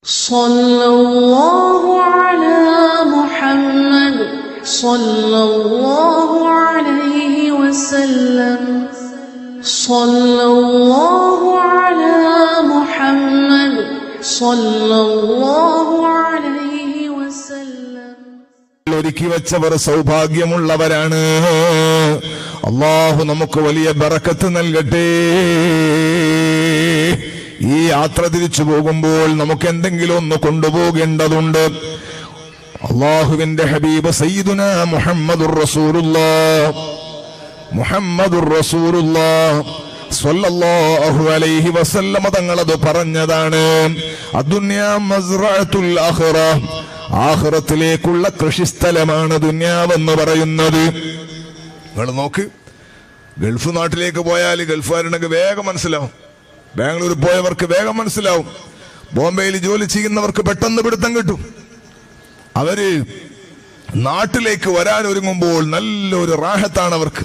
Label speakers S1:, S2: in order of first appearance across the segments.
S1: സല്ലല്ലാഹു അലാ മുഹമ്മദ് സല്ലല്ലാഹു അലൈഹി വസല്ലം സല്ലല്ലാഹു അലാ മുഹമ്മദ് സല്ലല്ലാഹു അലൈഹി വസല്ലം.
S2: ഒരുക്കി വെച്ചവർ സൗഭാഗ്യമുള്ളവരാണ്. അല്ലാഹു നമുക്ക് വലിയ ബറക്കത്ത് നൽകട്ടെ. ഈ യാത്ര തിരിച്ചു പോകുമ്പോൾ നമുക്ക് എന്തെങ്കിലും ഒന്ന് കൊണ്ടുപോകേണ്ടതുണ്ട്. അല്ലാഹുവിന്റെ ഹബീബ് സയ്യിദുനാ മുഹമ്മദുർ റസൂലുള്ളാഹ് സ്വല്ലല്ലാഹു അലൈഹി വസല്ലമ തങ്ങളത് പറഞ്ഞതാണ്. അദ്ദുനിയാ മസ്റഅത്തുൽ ആഖിറ, ആഖിറത്തിലേക്കുള്ള കൃഷിസ്ഥലമാണ് ദുനിയാവെന്ന് പറയുന്നത്. നിങ്ങൾ നോക്ക്, ഗൾഫ് നാട്ടിലേക്ക് പോയാൽ ഗൾഫുകാരുണ്ടെങ്കിൽ വേഗം മനസ്സിലാവും. ബാംഗ്ലൂർ പോയവർക്ക് വേഗം മനസ്സിലാവും. ബോംബെയിൽ ജോലി ചെയ്യുന്നവർക്ക് പെട്ടെന്ന് പിടുത്തം കിട്ടും. അവര് നാട്ടിലേക്ക് വരാൻ ഒരുങ്ങുമ്പോൾ നല്ലൊരു റാഹത്താണ് അവർക്ക്.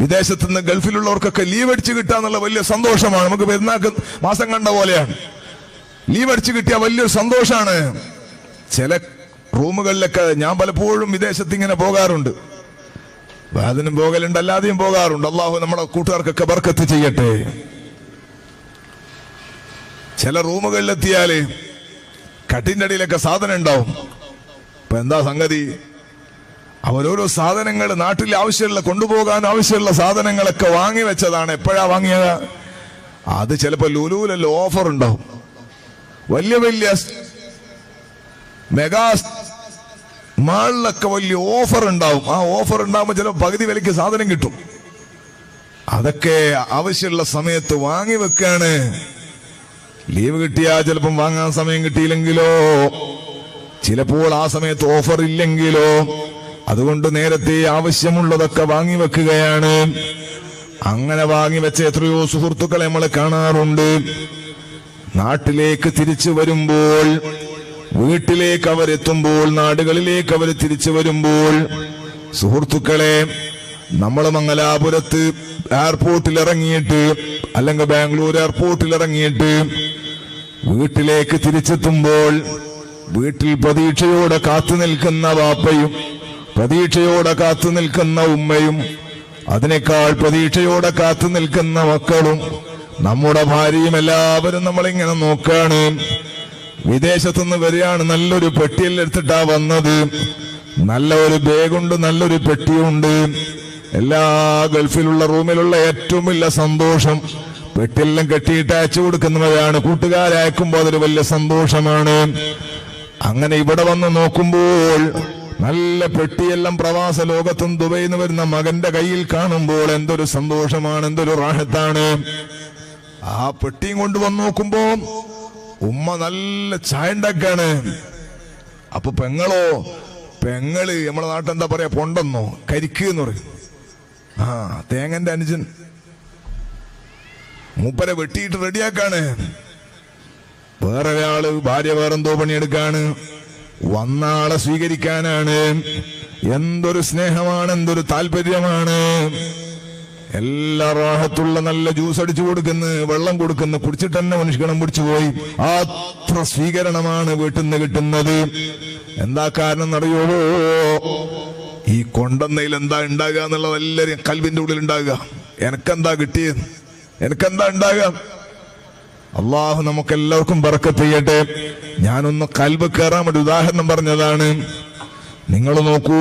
S2: വിദേശത്ത് നിന്ന് ഗൾഫിലുള്ളവർക്കൊക്കെ ലീവ് അടിച്ച് കിട്ടാന്നുള്ള വലിയ സന്തോഷമാണ്. നമുക്ക് പെരുന്നാക്ക് മാസം കണ്ട പോലെയാണ്. ലീവ് അടിച്ച് കിട്ടിയ വലിയൊരു സന്തോഷമാണ്. ചില റൂമുകളിലൊക്കെ ഞാൻ പലപ്പോഴും വിദേശത്ത് ഇങ്ങനെ പോകാറുണ്ട്. അതിനും പോകലുണ്ട്, അല്ലാതെയും പോകാറുണ്ട്. അള്ളാഹു നമ്മുടെ കൂട്ടുകാർക്കൊക്കെ ബർക്കത്ത് ചെയ്യട്ടെ. ചില റൂമുകളിലെത്തിയാല് കട്ടിന്റെ അടിയിലൊക്കെ സാധനം ഉണ്ടാവും. ഇപ്പൊ എന്താ സംഗതി? അവരോരോ സാധനങ്ങൾ നാട്ടിൽ ആവശ്യമുള്ള, കൊണ്ടുപോകാൻ ആവശ്യമുള്ള സാധനങ്ങളൊക്കെ വാങ്ങി വെച്ചതാണ്. എപ്പോഴാ വാങ്ങിയത്? അത് ചിലപ്പോ ലുലുവിലല്ലോ ഓഫർ ഉണ്ടാവും. വലിയ വലിയ മെഗാ മാളിലൊക്കെ വലിയ ഓഫർ ഉണ്ടാവും. ആ ഓഫർ ഉണ്ടാവുമ്പോൾ ചിലപ്പോൾ പകുതി വിലയ്ക്ക് സാധനം കിട്ടും. അതൊക്കെ ആവശ്യമുള്ള സമയത്ത് വാങ്ങി വെക്കാണ്. ലീവ് കിട്ടിയാ ചിലപ്പം വാങ്ങാൻ സമയം കിട്ടിയില്ലെങ്കിലോ, ചിലപ്പോൾ ആ സമയത്ത് ഓഫർ ഇല്ലെങ്കിലോ, അതുകൊണ്ട് നേരത്തെ ആവശ്യമുള്ളതൊക്കെ വാങ്ങി വെക്കുകയാണ്. അങ്ങനെ വാങ്ങി വെച്ച എത്രയോ സുഹൃത്തുക്കളെ നമ്മൾ കാണാറുണ്ട്. നാട്ടിലേക്ക് തിരിച്ചു വരുമ്പോൾ, വീട്ടിലേക്ക് അവരെത്തുമ്പോൾ, നാടുകളിലേക്ക് അവർ തിരിച്ചു വരുമ്പോൾ, സുഹൃത്തുക്കളെ, നമ്മൾ മംഗലാപുരത്ത് എയർപോർട്ടിൽ ഇറങ്ങിയിട്ട് അല്ലെങ്കിൽ ബാംഗ്ലൂർ എയർപോർട്ടിൽ ഇറങ്ങിയിട്ട് വീട്ടിലേക്ക് തിരിച്ചെത്തുമ്പോൾ വീട്ടിൽ പ്രതീക്ഷയോടെ കാത്തു നിൽക്കുന്ന വാപ്പയും പ്രതീക്ഷയോടെ കാത്തു നിൽക്കുന്ന ഉമ്മയും അതിനേക്കാൾ പ്രതീക്ഷയോടെ കാത്തു നിൽക്കുന്ന മക്കളും നമ്മുടെ ഭാര്യയും എല്ലാവരും നമ്മളിങ്ങനെ നോക്കാണ്. വിദേശത്തുനിന്ന് വരികയാണ്. നല്ലൊരു പെട്ടിയിൽ എടുത്തിട്ടാ വന്നത്. നല്ല ഒരു ബാഗുണ്ട്, നല്ലൊരു പെട്ടിയുണ്ട്. എല്ലാ ഗൾഫിലുള്ള റൂമിലുള്ള ഏറ്റവും വലിയ സന്തോഷം പെട്ടിയെല്ലാം കെട്ടിയിട്ട് അയച്ചു കൊടുക്കുന്നവരാണ്. കൂട്ടുകാരയക്കുമ്പോൾ അതൊരു വലിയ സന്തോഷമാണ്. അങ്ങനെ ഇവിടെ വന്ന് നോക്കുമ്പോൾ നല്ല പെട്ടിയെല്ലാം പ്രവാസ ലോകത്തും ദുബൈയിൽ നിന്ന് വരുന്ന മകന്റെ കയ്യിൽ കാണുമ്പോൾ എന്തൊരു സന്തോഷമാണ്, എന്തൊരു റാഹത്താണ്. ആ പെട്ടിയും കൊണ്ട് വന്ന് നോക്കുമ്പോ ഉമ്മ നല്ല ചായ ഉണ്ടാക്കാണ്. അപ്പൊ പെങ്ങള് നമ്മളെ നാട്ടിലെന്താ പറയാ, പൊണ്ടെന്നോ കരിക്ക് എന്ന് പറയും. ആ തേങ്ങന്റെ അനുജൻ മൂപ്പരെ വെട്ടിയിട്ട് റെഡിയാക്കാണ്. വേറെ ഒരാള് ഭാര്യ വേറെന്തോ പണിയെടുക്കാണ്. വന്ന ആളെ സ്വീകരിക്കാനാണ്. എന്തൊരു സ്നേഹമാണ്, എന്തൊരു താല്പര്യമാണ്. എല്ലാ റാഹത്തുള്ള നല്ല ജ്യൂസ് അടിച്ചു കൊടുക്കുന്നു, വെള്ളം കൊടുക്കുന്നു. കുടിച്ചിട്ട് തന്നെ മനുഷ്യണം പിടിച്ചുപോയി. അത്ര സ്വീകരണമാണ് വീട്ടിൽ നിന്ന് കിട്ടുന്നത്. എന്താ കാരണം എന്നറിയോ? ഈ കൊണ്ടെന്നയിൽ എന്താ ഉണ്ടാകുക എന്നുള്ളത് എല്ലാവരും കൽവിന്റെ ഉള്ളിൽ ഉണ്ടാകുക. എനക്കെന്താ കിട്ടിയത്, എനക്കെന്താ ഉണ്ടാകുക? അള്ളാഹു നമുക്കെല്ലാവർക്കും ബർക്കത്ത് ചെയ്യട്ടെ. ഞാനൊന്ന് കൽബ് കയറാൻ വേണ്ടി ഉദാഹരണം പറഞ്ഞതാണ്. നിങ്ങൾ നോക്കൂ,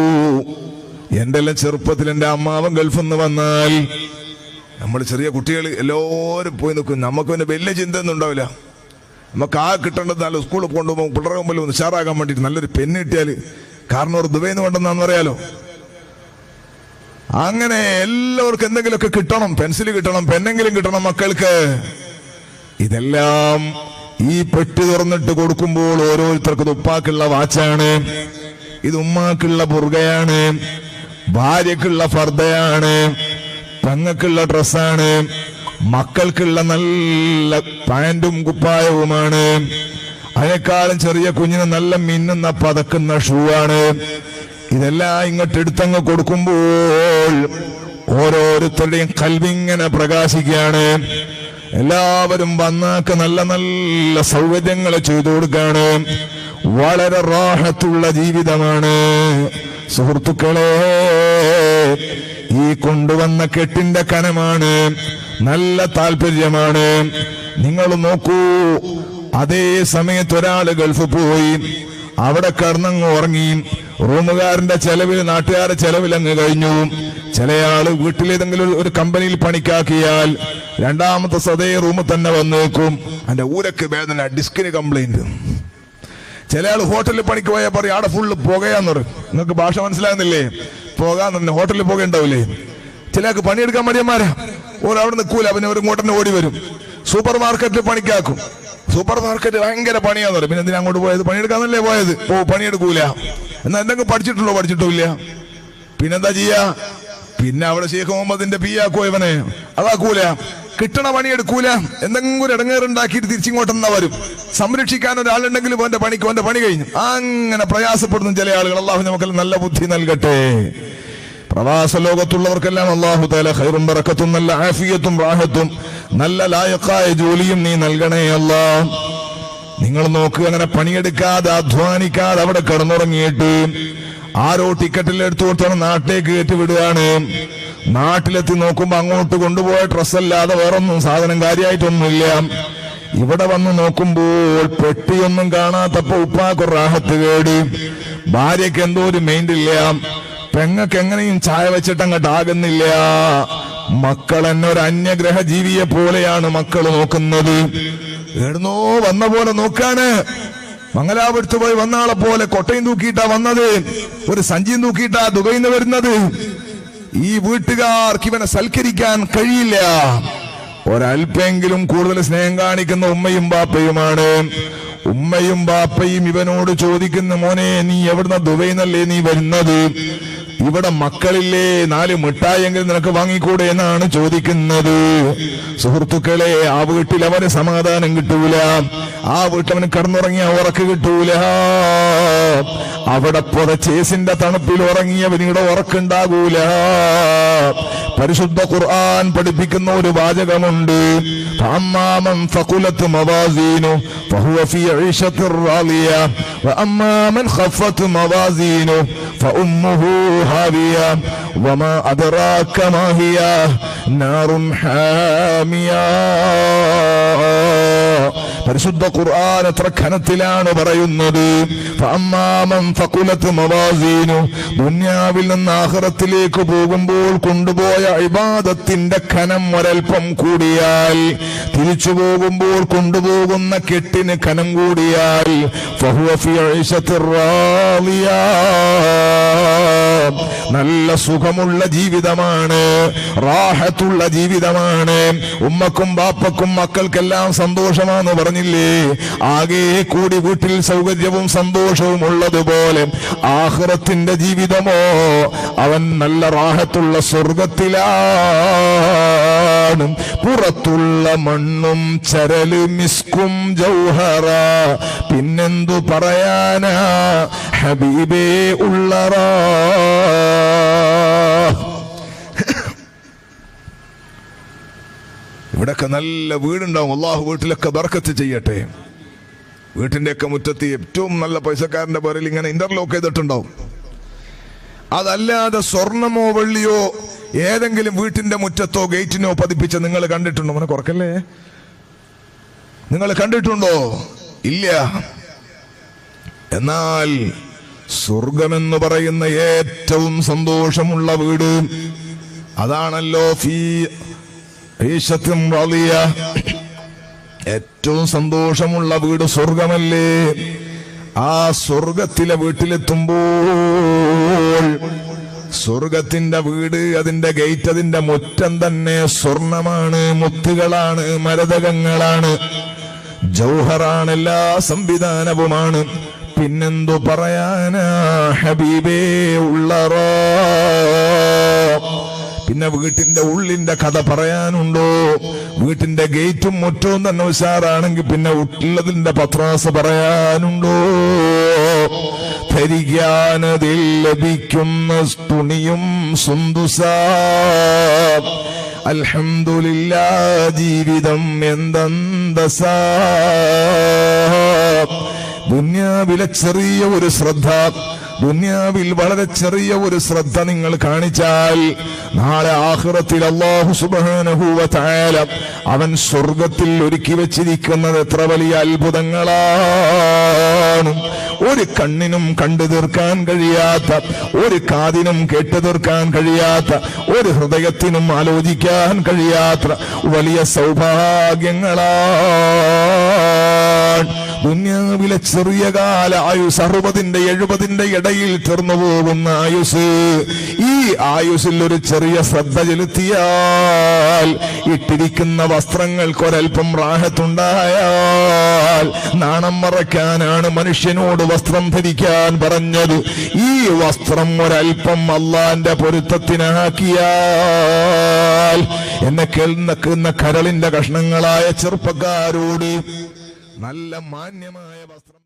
S2: എന്റെ എല്ലാം ചെറുപ്പത്തിൽ എന്റെ അമ്മാവൻ ഗൾഫിൽ നിന്ന് വന്നാൽ നമ്മൾ ചെറിയ കുട്ടികൾ എല്ലാവരും പോയി നിൽക്കും. നമുക്ക് പിന്നെ വലിയ ചിന്തയൊന്നും ഉണ്ടാവില്ല. നമുക്ക് ആ കിട്ടേണ്ടത് നല്ല സ്കൂളിൽ കൊണ്ടുപോകും. പിള്ളേരെ മുമ്പിൽ ഒന്ന് ഉഷാറാകാൻ വേണ്ടിയിട്ട് നല്ലൊരു പെണ്ണ് കിട്ടിയാല്, കാരണം ഒരു ദുബൈന്ന് കൊണ്ടെന്നാന്ന് പറയാലോ. അങ്ങനെ എല്ലാവർക്കും എന്തെങ്കിലുമൊക്കെ കിട്ടണം. പെൻസിൽ കിട്ടണം, പെന്നെങ്കിലും കിട്ടണം മക്കൾക്ക്. ഇതെല്ലാം ഈ പെട്ടി തുറന്നിട്ട് കൊടുക്കുമ്പോൾ ഓരോരുത്തർക്കും ഉപ്പാക്കുള്ള വാച്ചാണ്, ഇത് ഉമ്മാക്കുള്ള ബുർഗയാണ്, ഭാര്യക്കുള്ള ഫർദയാണ്, പെങ്ങൾക്കുള്ള ഡ്രസ്സാണ്, മക്കൾക്കുള്ള നല്ല പാന്റും കുപ്പായവുമാണ്. അതിനേക്കാളും ചെറിയ കുഞ്ഞിന് നല്ല മിന്നുന്ന പതക്കുന്ന ഷൂ ആണ്. ഇതെല്ലാം ഇങ്ങോട്ട് എടുത്തങ്ങ് കൊടുക്കുമ്പോൾ ഓരോരുത്തരുടെയും കൽവിങ്ങനെ പ്രകാശിക്കുകയാണ്. എല്ലാവരും വന്നാക്ക് നല്ല നല്ല സൗകര്യങ്ങൾ ചെയ്തു കൊടുക്കാണ്. വളരെ റാഹത്തുള്ള ജീവിതമാണ് സുഹൃത്തുക്കളെ. ഈ കൊണ്ടുവന്ന കെട്ടിന്റെ കനമാണ്, നല്ല താല്പര്യമാണ്. നിങ്ങൾ നോക്കൂ, അതേ സമയത്ത് ഒരാള് ഗൾഫ് പോയി, അവിടെ കിടന്നങ്ങ് ഉറങ്ങി. റൂമുകാരന്റെ ചെലവിൽ, നാട്ടുകാരുടെ ചെലവിൽ അങ്ങ് കഴിഞ്ഞു. ചിലയാള് വീട്ടിലേതെങ്കിലും ഒരു കമ്പനിയിൽ പണിക്കാക്കിയാൽ രണ്ടാമത്തെ സതേ റൂമിൽ തന്നെ വന്നേക്കും. അതിന്റെ ഊരക്ക് വേദന, ഡിസ്കിന് കംപ്ലൈന്റ്. ചില ആള് ഹോട്ടലിൽ പണിക്ക് പോയാൽ പറയും അവിടെ ഫുള്ള് പുകയാന്ന് പറയും. നിങ്ങൾക്ക് ഭാഷ മനസ്സിലാകുന്നില്ലേ? പോകാന്ന് തന്നെ, ഹോട്ടലിൽ പുകയുണ്ടാവില്ലേ? ചിലക്ക് പണിയെടുക്കാൻ മടിയന്മാരാ, ഓർ അവിടെ നിൽക്കൂല, പിന്നെ ഒരു ഇങ്ങോട്ടന്നെ ഓടി വരും. സൂപ്പർ മാർക്കറ്റിൽ പണിക്കാക്കും. സൂപ്പർ മാർക്കറ്റ് ഭയങ്കര പണിയാന്ന് പറയും. പിന്നെ എന്തിനാ അങ്ങോട്ട് പോയത്? പണിയെടുക്കാന്നല്ലേ പോയത്. പണിയെടുക്കൂല. എന്നാ എന്തെങ്കിലും പഠിച്ചിട്ടുണ്ടോ? പഠിച്ചിട്ടില്ല. പിന്നെന്താ ചെയ്യാ? പിന്നെ അവിടെ ഷെയ്ഖ് മുഹമ്മദിന്റെ പിയാക്കോ ഇവനെ, അതാക്കൂല. കിട്ടണ പണിയെടുക്കൂല. എന്തെങ്കിലും ഒരു ഇടങ്ങേറുണ്ടാക്കിയിട്ട് തിരിച്ചിങ്ങോട്ടെന്നാ വരും. സംരക്ഷിക്കാൻ ഒരാളുണ്ടെങ്കിലും ഓന്റെ പണി കഴിഞ്ഞു. അങ്ങനെ പ്രയാസപ്പെടുന്ന ചില ആളുകൾ. അള്ളാഹു നമുക്ക് നല്ല ബുദ്ധി നൽകട്ടെ. പ്രവാസ ലോകത്തുള്ളവർക്കെല്ലാം അള്ളാഹു തആല ഖൈറും ബറക്കത്തും നല്ല ആഫിയത്തും റാഹത്തും നല്ല ലായക്കായ ജോലിയും നീ നൽകണേ അല്ലാ. നിങ്ങൾ നോക്കുക, അങ്ങനെ പണിയെടുക്കാതെ അധ്വാനിക്കാതെ അവിടെ കിടന്നുറങ്ങിയിട്ട് ആരോ ടിക്കറ്റിൽ എടുത്തു കൊടുത്താണ് നാട്ടിലേക്ക് കയറ്റിവിടുകയാണ്. നാട്ടിലെത്തി നോക്കുമ്പോ അങ്ങോട്ട് കൊണ്ടുപോയ ഡ്രസ്സല്ലാതെ വേറൊന്നും സാധനം കാര്യമായിട്ടൊന്നുമില്ല. ഇവിടെ വന്ന് നോക്കുമ്പോൾ പെട്ടിയൊന്നും കാണാത്തപ്പോ ഉപ്പാക്ക് റാഹത്ത് കേട്, ഭാര്യക്ക് എന്തോ ഒരു മൈൻഡില്ല, പെങ്ങക്ക് എങ്ങനെയും ചായ വെച്ചിട്ട് അങ്ങോട്ട് ആകുന്നില്ല. മക്കൾ എന്നെ ഒരു അന്യഗ്രഹ ജീവിയെ പോലെയാണ് മക്കൾ നോക്കുന്നത്. എഴുന്നോ വന്ന പോലെ നോക്കാണ്. മംഗലാപുരത്ത് പോയി വന്നാളെ പോലെ കൊട്ടയും തൂക്കിയിട്ടാ വന്നത്, ഒരു സഞ്ചിയും തൂക്കിയിട്ടാ ദുബൈന്ന് വരുന്നത്. ഈ വീട്ടുകാർക്ക് ഇവനെ സൽക്കരിക്കാൻ കഴിയില്ല. ഒരൽപ്പെങ്കിലും കൂടുതൽ സ്നേഹം കാണിക്കുന്ന ഉമ്മയും ബാപ്പയുമാണ്. ഉമ്മയും ബാപ്പയും ഇവനോട് ചോദിക്കുന്ന, മോനെ നീ എവിടുന്ന ദുബൈന്നല്ലേ നീ വരുന്നത്? ഇവിടെ മക്കളില്ലേ? 4 മിഠായെങ്കിലും നിനക്ക് വാങ്ങിക്കൂടെ എന്നാണ് ചോദിക്കുന്നത്. സുഹൃത്തുക്കളെ, ആ വീട്ടിൽ അവന് സമാധാനം കിട്ടൂല. ആ വീട്ടിൽ അവന് കിടന്നുറങ്ങിയ ഉറക്ക് കിട്ടൂല. അവിടെ പുറച്ചേസിന്റെ തണുപ്പിൽ ഉറങ്ങിയ പിന്നീട് ഉറക്കുണ്ടാകൂല. പരിശുദ്ധ ഖുർആൻ പഠിപ്പിക്കുന്ന ഒരു വാചകമുണ്ട്, ഫഅമ്മാമൻ ഫഖുലത് മവാസീനു ഫഹുവ ഫീ ഈശത്തിർ റാളിയ വഅമ്മാമൻ ഖഫത് മവാസീനു ഫഉമ്മുഹു ഹാവിയ വമാ അദ്റാക മാ ഹിയ നാറുൻ ഹാമിയ. പരിശുദ്ധ ഖുർആൻ എത്ര ഘനത്തിലാണ് പറയുന്നത്. ഫഅമ്മാമൻ ഫഖുലത് മവാസീനു, ദുനിയാവിൽ നിന്ന് ആഖിറത്തിലേക്ക് പോകുമ്പോൾ കൊണ്ടുപോയ ഇബാദത്തിന്റെ ഘനം ഒരൽപ്പം കൂടിയാൽ, തിരിച്ചു പോകുമ്പോൾ കൊണ്ടുപോകുന്ന കെട്ടിന് ഘനം കൂടിയാൽ, ഫഹുവ ഫീ ഈശത്തിർ റാളിയ, നല്ല സുഖമുള്ള ജീവിതമാണ്, റാഹത്തുള്ള ജീവിതമാണ്. ഉമ്മക്കും ബാപ്പക്കും മക്കൾക്കെല്ലാം സന്തോഷമാണെന്ന് പറഞ്ഞില്ലേ? ആകെ കൂടി വീട്ടിൽ സൗകര്യവും സന്തോഷവും ഉള്ളതുപോലെ ആഖിറത്തിന്റെ ജീവിതമോ അവൻ നല്ല റാഹത്തുള്ള സ്വർഗത്തിലാണ്. പുറത്തുള്ള മണ്ണും ചരല് മിസ്കും ജൗഹറ, പിന്നെന്തു പറയാനാ ഹബീബേ ഉള്ളറാ. ഇവിടൊക്കെ നല്ല വീടുണ്ടാവും. അള്ളാഹു വീട്ടിലൊക്കെ ബർക്കത്ത് ചെയ്യട്ടെ. വീട്ടിന്റെയൊക്കെ മുറ്റത്ത് ഏറ്റവും നല്ല പൈസക്കാരന്റെ പേരിൽ ഇങ്ങനെ ഇന്റർലോക്ക് ചെയ്തിട്ടുണ്ടാവും. അതല്ലാതെ സ്വർണമോ വെള്ളിയോ ഏതെങ്കിലും വീട്ടിന്റെ മുറ്റത്തോ ഗേറ്റിനോ പതിപ്പിച്ച് നിങ്ങൾ കണ്ടിട്ടുണ്ടോ? അങ്ങനെ കുറക്കല്ലേ, നിങ്ങൾ കണ്ടിട്ടുണ്ടോ? ഇല്ല. എന്നാൽ സ്വർഗമെന്ന് പറയുന്ന ഏറ്റവും സന്തോഷമുള്ള വീട് അതാണല്ലോ ഫീ ഈശത്തും റാളിയ. ഏറ്റവും സന്തോഷമുള്ള വീട് സ്വർഗമല്ലേ? ആ സ്വർഗത്തിലെ വീട്ടിലെത്തുമ്പോൾ സ്വർഗത്തിന്റെ വീട്, അതിന്റെ ഗേറ്റ്, അതിന്റെ മുറ്റം തന്നെ സ്വർണമാണ്, മുത്തുകളാണ്, മരതകങ്ങളാണ്, ജൗഹറാണ്, എല്ലാ സംവിധാനവുമാണ്. പിന്നെന്തു പറയാനാ ഹബീബേ ഉള്ളറാ. പിന്നെ വീട്ടിന്റെ ഉള്ളിന്റെ കഥ പറയാനുണ്ടോ? വീട്ടിന്റെ ഗേറ്റും മുറ്റവും തന്നെ ഉഷാറാണെങ്കിൽ പിന്നെ ഉള്ളതിന്റെ പത്രാസ് പറയാനുണ്ടോ? ധരിക്കാനതിൽ ലഭിക്കുന്ന തുണിയും സുന്ദുസ, അൽഹംദുലില്ലാ ജീവിതം എന്തെന്തസാ. ദുനിയാവിലെ ചെറിയ ഒരു ശ്രദ്ധ, ദുനിയാവിൽ വളരെ ചെറിയ ഒരു ശ്രദ്ധ നിങ്ങൾ കാണിച്ചാൽ നാളെ ആഖിറത്തിൽ അല്ലാഹു സുബ്ഹാനഹു വ തആല അവൻ സ്വർഗത്തിൽ ഒരുക്കി വെച്ചിരിക്കുന്നത് എത്ര വലിയ അത്ഭുതങ്ങളാണ്. ഒരു കണ്ണിനും കണ്ടു തീർക്കാൻ കഴിയാത്ത, ഒരു കാതിനും കേട്ടു തീർക്കാൻ കഴിയാത്ത, ഒരു ഹൃദയത്തിനും ആലോചിക്കാൻ കഴിയാത്ത വലിയ സൗഭാഗ്യങ്ങളാണ്. ദുനിയാവിലെ ചെറിയ കാല ആയുസ് 60-ന്റെ 70-ന്റെ ഇടയിൽ തീർന്നു പോകുന്ന ആയുസ്, ഈ ആയുസിൽ ഒരു ചെറിയ ശ്രദ്ധ ചെലുത്തിയാൽ, ഇട്ടിരിക്കുന്ന വസ്ത്രങ്ങൾക്കൊരൽപ്പം റാഹത്തുണ്ടായാൽ, നാണം മറയ്ക്കാനാണ് മനുഷ്യനോട് വസ്ത്രം ധരിക്കാൻ പറഞ്ഞത്. ഈ വസ്ത്രം ഒരൽപ്പം അള്ളാന്റെ പൊരുത്തത്തിനാക്കിയാൽ, എന്നെ കേൾക്കുന്ന കരളിന്റെ കഷ്ണങ്ങളായ ചെറുപ്പക്കാരോട് നല്ല മാന്യമായ വസ്ത്രം